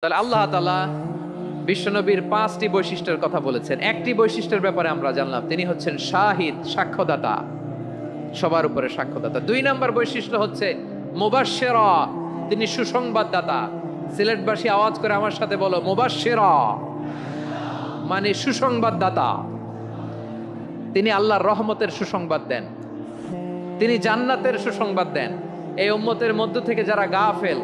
তাহলে আল্লাহ তাআলা বিশ্বনবীর 5টি বৈশিষ্ট্যের কথা বলেছেন। একটি বৈশিষ্ট্যের ব্যাপারে আমরা জানলাম, তিনি হচ্ছেন শাহিদ, সাক্ষ্যদাতা, সবার উপরে সাক্ষ্যদাতা। 2 নম্বর বৈশিষ্ট্য হচ্ছে মুবাশশিরা, তিনি সুসংবাদদাতা। সিলেটবাসী আওয়াজ করে আমার সাথে বলো, মুবাশশিরা মানে সুসংবাদদাতা। তিনি আল্লাহর রহমতের সুসংবাদ দেন, তিনি জান্নাতের সুসংবাদ দেন। এই উম্মতের মধ্য থেকে যারা গাফেল,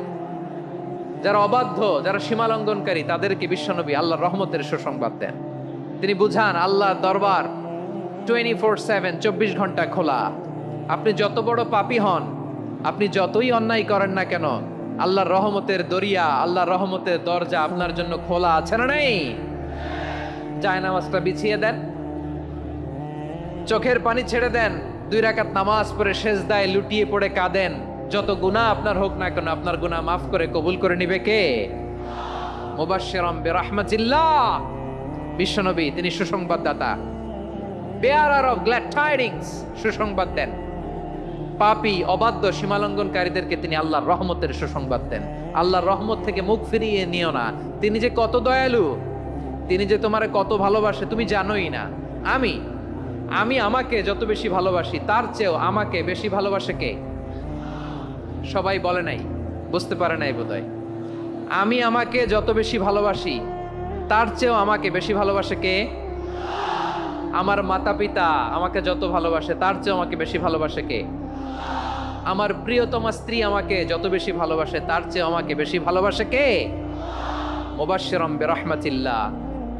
যারা অবাধ্য, যারা সীমালঙ্ঘনকারী, তাদেরকে বিশ্বনবী আল্লাহর রহমতের সুসংবাদ দেন। তিনি বুঝান আল্লাহর দরবার 24/7, 24 ঘন্টা খোলা। আপনি যত বড় পাপী হন, আপনি যতই অন্যায় করেন না কেন, আল্লাহর রহমতের দরিয়া, আল্লাহর রহমতের দরজা আপনার জন্য খোলা আছে না নেই? জায়নামাজটা বিছিয়ে দেন, চোখের পানি ছেড়ে দেন, 2 রাকাত নামাজ পড়ে সেজদায় লুটিয়ে পড়ে কাঁদেন। যত গুনাহ আপনার হোক না কেন, আপনার গুনাহ মাফ করে কবুল করে নিবে কে? মুবাশশিরাম বিরহমাতিল্লাহ, বিশ্বনবী তিনি সুসংবাদদাতা, বেয়ারার অফ গ্ল্যাড টাইডিংস, সুসংবাদ দেন। পাপী, অবাধ্য, সীমালঙ্ঘনকারীদেরকে তিনি আল্লাহর রহমতের সুসংবাদ দেন। আল্লাহর রহমত থেকে মুখ ফিরিয়ে নিও না। তিনি যে কত দয়ালু, তিনি যে তোমারে কত ভালোবাসে তুমি জানোই না। আমি আমাকে যত বেশি ভালোবাসি, তার চেয়েও আমাকে বেশি ভালোবাসে কে? সবাই বলে নাই, বুঝতে পারে নাই বোধহয়। আমি আমাকে যত বেশি ভালোবাসি, তার চেয়েও আমাকে বেশি ভালোবাসে কে? আমার মাতা পিতা আমাকে যত ভালোবাসে, তার চেয়েও আমাকে বেশি ভালোবাসে কে? আমার প্রিয়তমা স্ত্রী আমাকে যত বেশি ভালোবাসে, তার চেয়েও আমাকে বেশি ভালোবাসে কে? মুবাশশিরাম বিরহমাতিল্লাহ,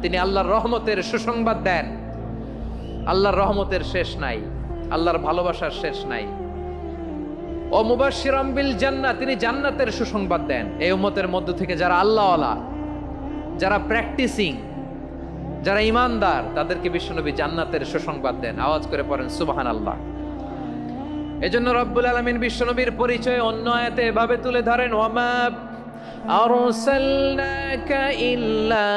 তিনি আল্লাহর রহমতের সুসংবাদ দেন। আল্লাহর রহমতের শেষ নাই, আল্লাহর ভালোবাসার শেষ নাই। ও মুবাশশিরাম বিল জান্নাহ, তিনি জান্নাতের সুসংবাদ দেন। এই উম্মতের মধ্য থেকে যারা আল্লাহওয়ালা, যারা প্র্যাকটিসিং, যারা ইমানদার, তাদেরকে বিশ্বনবী জান্নাতের সুসংবাদ দেন। আওয়াজ করে পড়েন সুবহানাল্লাহ। এজন্য রব্বুল আলামিন বিশ্বনবীর পরিচয় অন্য আয়াতে এভাবে তুলে ধরেন, ওয়ামা আরসালনাকা ইল্লা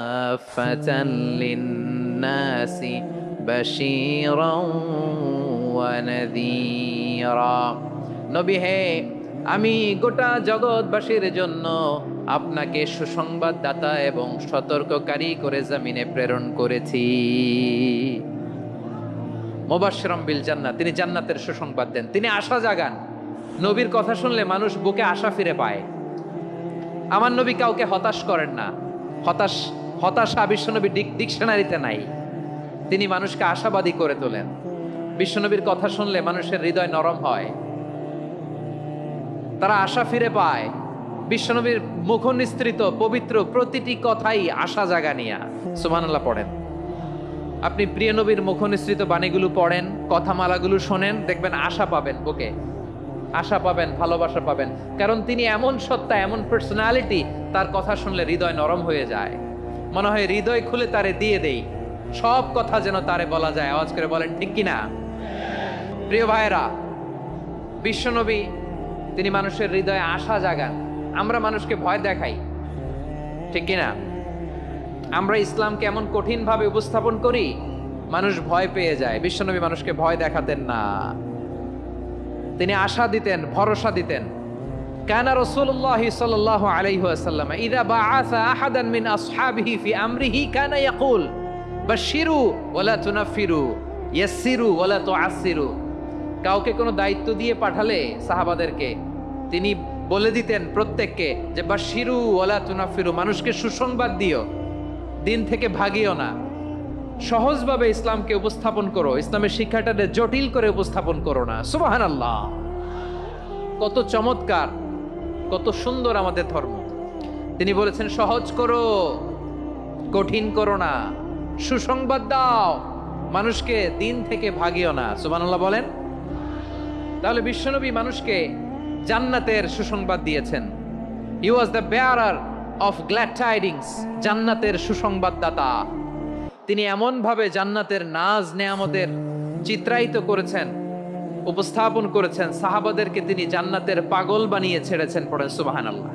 কাফাতান লিন-নাসি বাশীরাও ওয়া নাযীরা। নবী হে, আমি গোটা জগৎবাসীর জন্য আপনাকে সুসংবাদদাতা এবং সতর্ককারী করে জমিনে প্রেরণ করেছি। মুবাশশিরাম বিল জান্নাহ, তিনি জান্নাতের সুসংবাদ দেন, তিনি আশা জাগান। নবীর কথা শুনলে মানুষ বুকে আশা ফিরে পায়। আমার নবী কাউকে হতাশ করেন না। হতাশা বিশ্বনবী ডিকশনারিতে নাই। তিনি মানুষকে আশাবাদী করে তোলেন। বিশ্বনবীর কথা শুনলে মানুষের হৃদয় নরম হয়, তারা আশা ফিরে পায়। বিশ্বনবীর মুখ নিঃসৃত পবিত্র প্রতিটি কথাই আশা জাগানিয়া। সুবহানাল্লাহ পড়েন। আপনি প্রিয় নবীর মুখ নিঃসৃত বাণীগুলো পড়েন, কথামালাগুলো শোনেন, দেখবেন আশা পাবেন, বুকে আশা পাবেন, ভালোবাসা পাবেন। কারণ তিনি এমন সত্তা, এমন পার্সোনালিটি, তার কথা শুনলে হৃদয় নরম হয়ে যায়। মনে হয় হৃদয় খুলে তারে দিয়ে দেই, সব কথা যেন তারে বলা যায়। আওয়াজ করে বলেন ঠিক কিনা? প্রিয় ভাইরা, বিশ্বনবী তিনি মানুষের হৃদয়ে আশা জাগান। আমরা মানুষকে ভয় দেখাই, ঠিক কিনা? আমরা ইসলামকে এমন কঠিন ভাবে উপস্থাপন করি, মানুষ ভয় পেয়ে যায়। বিশ্বনবী মানুষকে ভয় দেখাতেন না, তিনি আশা দিতেন, ভরসা দিতেন। কানা রাসূলুল্লাহ সাল্লাল্লাহু আলাইহি ওয়াসাল্লাম ইযা বাআসা আহাদান মিন আসহাবিহি ফি আমরিহি কানা ইয়াকুল বাশশিরু ওয়ালা তুনাফিরু, ইয়াসসিরু ওয়ালা তুআসসিরু। কাউকে কোনো দায়িত্ব দিয়ে পাঠালে সাহাবাদেরকে তিনি বলে দিতেন প্রত্যেককে যে বাশশিরু ওয়ালা তুনাফিরু, মানুষকে সুসংবাদ দিও, দিন থেকে ভাগিও না। সহজভাবে ইসলামকে উপস্থাপন করো, ইসলামের শিক্ষাটাকে জটিল করে উপস্থাপন করো না। সুবহানাল্লাহ, কত চমৎকার, কত সুন্দর আমাদের ধর্ম। তিনি বলেছেন সহজ করো, কঠিন করো না, সুসংবাদ দাও, মানুষকে দিন থেকে ভাগিও না। সুবহানাল্লাহ বলেন। তাহলে বিশ্বনবী মানুষকে জান্নাতের সুসংবাদ দিয়েছেন। He was the bearer of glad tidings, জান্নাতের সুসংবাদদাতা। তিনি এমন ভাবে জান্নাতের নাজ নেয়ামতের চিত্রায়িত করেছেন, উপস্থাপন করেছেন, সাহাবাদেরকে তিনি জান্নাতের পাগল বানিয়ে ছেড়েছেন। পড়েন সুবহানাল্লাহ।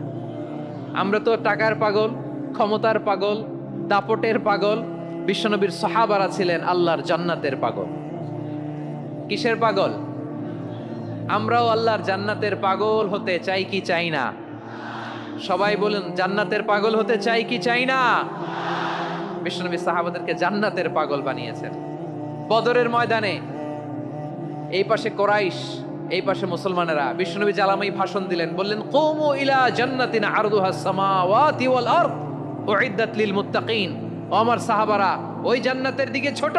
আমরা তো টাকার পাগল, ক্ষমতার পাগল, দাপটের পাগল। বিশ্বনবীর সাহাবারা ছিলেন আল্লাহর জান্নাতের পাগল। কিসের পাগল? আমরাও আল্লাহর জান্নাতের পাগল হতে চাই কি চাই না? সবাই বলুন জান্নাতের পাগল হতে চাই কি চাই না? বিশ্বনবী সাহাবাদেরকে জান্নাতের পাগল বানিয়েছেন। বদরের ময়দানে এই পাশে কোরাইশ, এই পাশে মুসলমানেরা। বিশ্বনবী জালামাই ভাষণ দিলেন, বললেন কুমু ইলা জান্নাতিন আরদুহাস সামাওয়াতি ওয়াল আরদ উইদ্দাত লিল মুত্তাকিন। ও আমার সাহাবারা, ওই জান্নাতের দিকে ছোট,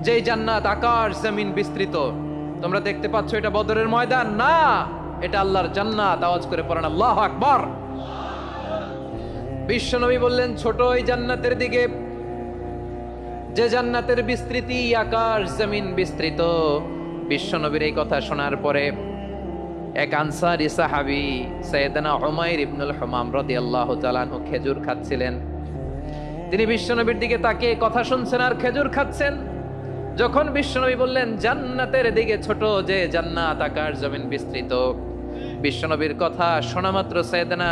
যে জান্নাত আকাশ জমিন বিস্তৃত। তোমরা দেখতে পাচ্ছ এটা বদরের ময়দান না, এটা আল্লাহর জান্নাত। আওয়াজ করে পড়েন আল্লাহু আকবার। বিশ্বনবী বললেন ছোট ওই জান্নাতের দিকে, যে জান্নাতের বিস্তৃতি আকাশ জমিন বিস্তৃত। বিশ্বনবীর এই কথা শোনার পরে এক আনসারী সাহাবী সাইয়েদনা উমাইর ইবনুল হুমাম রাদিয়াল্লাহু তাআলা আনহু খেজুর খাচ্ছিলেন। তিনি বিশ্বনবীর দিকে তাকিয়ে কথা শুনছেন আর খেজুর খাচ্ছেন। যখন বিশ্বনবী বললেন জান্নাতের দিকে ছোট, যে জান্নাত আকাশ জমিন বিস্তৃত, বিশ্বনবীর কথা শোনা মাত্র সাইয়েদনা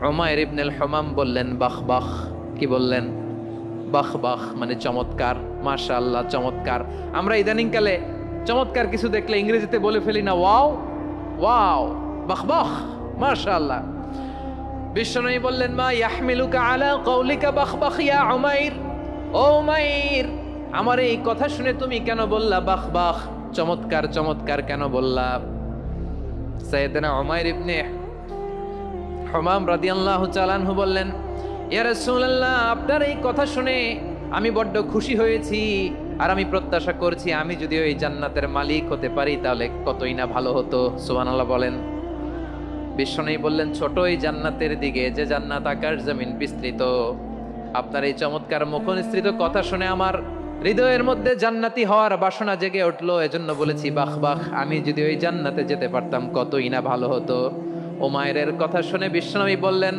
উমাইর ইবনুল হুমাম বললেন বাহ বাহ। কি বললেন? বাহ বাহ, মানে চমৎকার, মাশাআল্লাহ চমৎকার। আমরা ইদানিং কালে চমৎকার কিছু দেখলে ইংরেজিতে বলে ফেলি না ওয়াও ওয়াও, বাহ বাহ, মাশাআল্লাহ। বিশ্বনবী বললেন মা ইয়াহমিলুকা আলা কওলিকা বাহ বাহ ইয়া উমাইর। ও উমাইর, আমার এই কথা শুনে তুমি কেন বললা বাহ বাহ, চমৎকার চমৎকার কেন বললা? সাইয়েদনা উমাইর ইবনে হুমাম রাদিয়াল্লাহু তাআলা আনহু বললেন ইয়া রাসূলুল্লাহ, আপনার এই কথা শুনে আমি বড্ড খুশি হয়েছি, আর আমি প্রত্যাশা করছি আমি যদি ওই জান্নাতের মালিক হতে পারি তাহলে কতই না ভালো হতো। সুবহানাল্লাহ বলেন। বিশ্বনবী বললেন ছোট এই জান্নাতের দিকে, যে জান্নাত আকাশ জমিন বিস্তৃত। আপনার এই চমৎকার মুখনিসৃত কথা শুনে আমার হৃদয়ের মধ্যে জান্নাতি হওয়ার বাসনা জেগে উঠলো, এজন্য বলেছি বাহ বাহ, আমি যদি ওই জান্নাতে যেতে পারতাম কতই না ভালো হতো। উমাইরের কথা শুনে বিশ্বনবী বললেন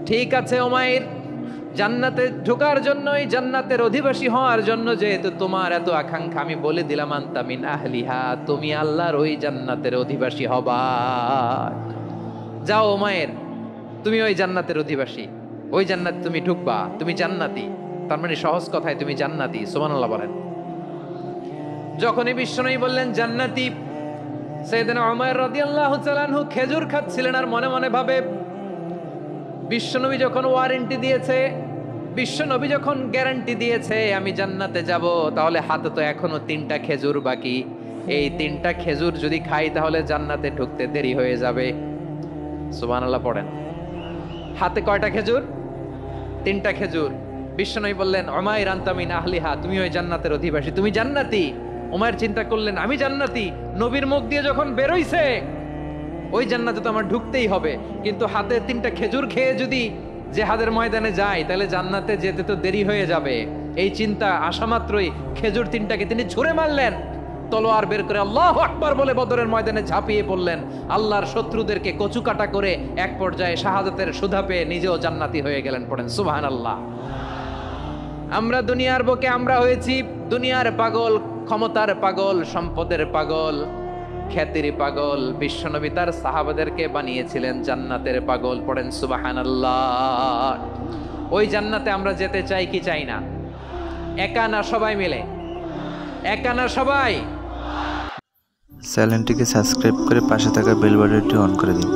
ঠিক আছে উমাইর, জান্নাতে ঢোকার জন্য, এই জান্নাতের অধিবাসী হওয়ার জন্য যেহেতু তোমার এত আকাঙ্ক্ষা, আমি বলে দিলাম আনতা মিন আহলিহা, তুমি আল্লাহর ওই জান্নাতের অধিবাসী হবা। যাও উমাইর, তুমি ওই জান্নাতের অধিবাসী, ওই জান্নাত তুমি ঢুকবা, তুমি জান্নাতি। তার মানে সহজ কথায় তুমি জান্নাতি। সুবহানাল্লাহ বলেন। যখনই বিশ্বনবী বললেন জান্নাতি, সাইয়েদনা উমাইর রাদিয়াল্লাহু তাআলা আনহু খেজুর খাচ্ছিলেন আর মনে মনে ভাবে বিশ্বনবী যখন ওয়ারেন্টি দিয়েছে, বিশ্বনবী যখন গ্যারান্টি দিয়েছে আমি জান্নাতে যাব, তাহলে হাতে তো এখনো 3টা খেজুর বাকি। এই 3টা খেজুর যদি খাই তাহলে জান্নাতে ঢুকতে দেরি হয়ে যাবে। সুবহানাল্লাহ পড়েন। হাতে কয়টা খেজুর? 3টা খেজুর। বিশ্বনবী বললেন উমাইর আনতা মিন আহলিহা, তুমি ওই জান্নাতের অধিবাসী, তুমি জান্নাতি। উমাইর চিন্তা করলেন আমি জান্নাতি, নবীর মুখ দিয়ে যখন বেরোইছে ওই জান্নাতে তো আমার ঢুকতেই হবে, কিন্তু হাতে 3টা খেজুর খেয়ে যদি জিহাদের ময়দানে যাই তাহলে জান্নাতে যেতে তো দেরি হয়ে যাবে। এই চিন্তা আসা মাত্রই খেজুর 3টাকে তিনি ছুঁড়ে মারলেন, তলোয়ার বের করে আল্লাহু আকবার বলে বদরের ময়দানে ঝাঁপিয়ে পড়লেন। আল্লাহর শত্রুদেরকে কচুকাটা করে এক পর্যায়ে শাহাদাতের সুধা পেয়ে নিজেও জান্নাতি হয়ে গেলেন। পড়েন সুবহানাল্লাহ। আমরা দুনিয়ার বুকে আমরা হয়েছি দুনিয়ার পাগল, ক্ষমতার পাগল, সম্পদের পাগল, খ্যাতির পাগল। বিশ্বনবী তার সাহাবাদেরকে বানিয়েছিলেন জান্নাতের পাগল। পড়েন সুবহানাল্লাহ। ওই জান্নাতে আমরা যেতে চাই কি চাই না? একা না সবাই মিলে? একা না সবাই? চ্যানেলটিকে সাবস্ক্রাইব করে পাশে থাকা বেল বাটনটি অন করে দিন।